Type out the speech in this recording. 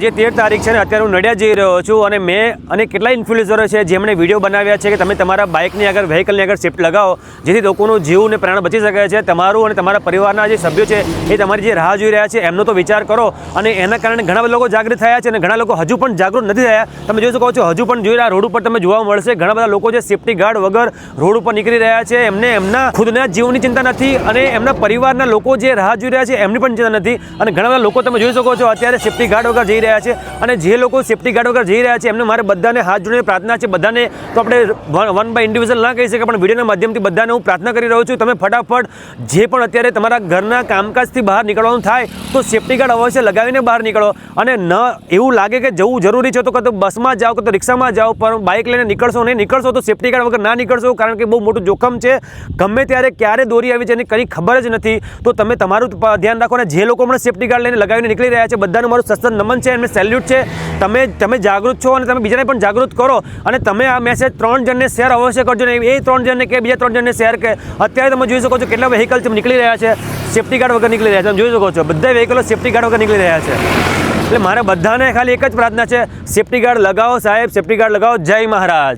જે 13 તારીખ છે ને અત્યારે હું નડિયાદ જઈ રહ્યો છું અને મેં અને કેટલા ઇન્ફ્લુએન્સરો છે જેમણે વિડીયો બનાવ્યા છે કે તમે તમારા બાઇકની આગળ વ્હીકલની આગળ સેફ્ટી લગાવો જેથી લોકોનું જીવ અને પ્રાણ બચી શકે છે। તમારું અને તમારા પરિવારના જે સભ્યો છે એ તમારી જે રાહ જોઈ રહ્યા છે એમનો તો વિચાર કરો અને એના કારણે ઘણા બધા લોકો જાગૃત થયા છે અને ઘણા લોકો હજુ પણ જાગૃત નથી થયા। તમે જોઈ શકો છો હજુ પણ જોઈ રહ્યા રોડ ઉપર તમે જોવા મળશે ઘણા બધા લોકો જે સેફ્ટી ગાર્ડ વગર રોડ ઉપર નીકળી રહ્યા છે। એમને એમના ખુદના જીવની ચિંતા નથી અને એમના પરિવારના લોકો જે રાહ જોઈ રહ્યા છે એમની પણ ચિંતા નથી અને ઘણા બધા લોકો તમે જોઈ શકો છો અત્યારે સેફ્ટી ગાર્ડ વગર જઈ રહ્યા છે અને જે લોકો સેફ્ટી ગાર્ડ વગર જઈ રહ્યા છે એમને મારે બધાને હાથ જોડીને પ્રાર્થના છે બધાને તો આપણે વન બાય ઇન્ડિવિજ્યુઅલ ના કહી શકીએ પણ વિડીયોના માધ્યમથી બધાને હું પ્રાર્થના કરી રહ્યો છું તમે ફટાફટ જે પણ અત્યારે તમારા ઘરના કામકાજથી બહાર નીકળવાનું થાય તો સેફ્ટી ગાર્ડ અવશ્ય લગાવીને બહાર નીકળો અને ન એવું લાગે કે જવું જરૂરી છે તો કાં તો બસમાં જાઓ કાં તો રિક્ષામાં જાઓ પણ બાઇક લઈને નીકળશો નહીં નીકળશો તો સેફ્ટી ગાર્ડ વગર ના નીકળશો કારણ કે બહુ મોટું જોખમ છે ગમે ત્યારે ક્યારે દોરી આવી છે એની કંઈ ખબર જ નથી તો તમે તમારું ધ્યાન રાખો અને જે લોકો હમણાં સેફ્ટી ગાર્ડ લઈને લગાવીને નીકળી રહ્યા છે બધાનું મારું સસ્ત નમન છે એમને સેલ્યુટ છે। તમે જાગૃત છો અને તમે બીજાને પણ જાગૃત કરો અને તમે આ મેસેજ 3 જણને શેર અવશ્ય કરજો ને એ 3 જણને કે બીજા 3 જણને શેર કે અત્યારે તમે જોઈ શકો છો કેટલા વ્હીકલ નીકળી રહ્યા છે સેફ્ટી ગાર્ડ વગર નીકળી રહ્યા છે તમે જોઈ શકો છો બધા વ્હીકલો સેફ્ટી ગાર્ડ વગર નીકળી રહ્યા છે એટલે મારે બધાને ખાલી એક જ પ્રાર્થના છે સેફ્ટી ગાર્ડ લગાવો સાહેબ સેફ્ટી ગાર્ડ લગાવો। જય મહારાજ।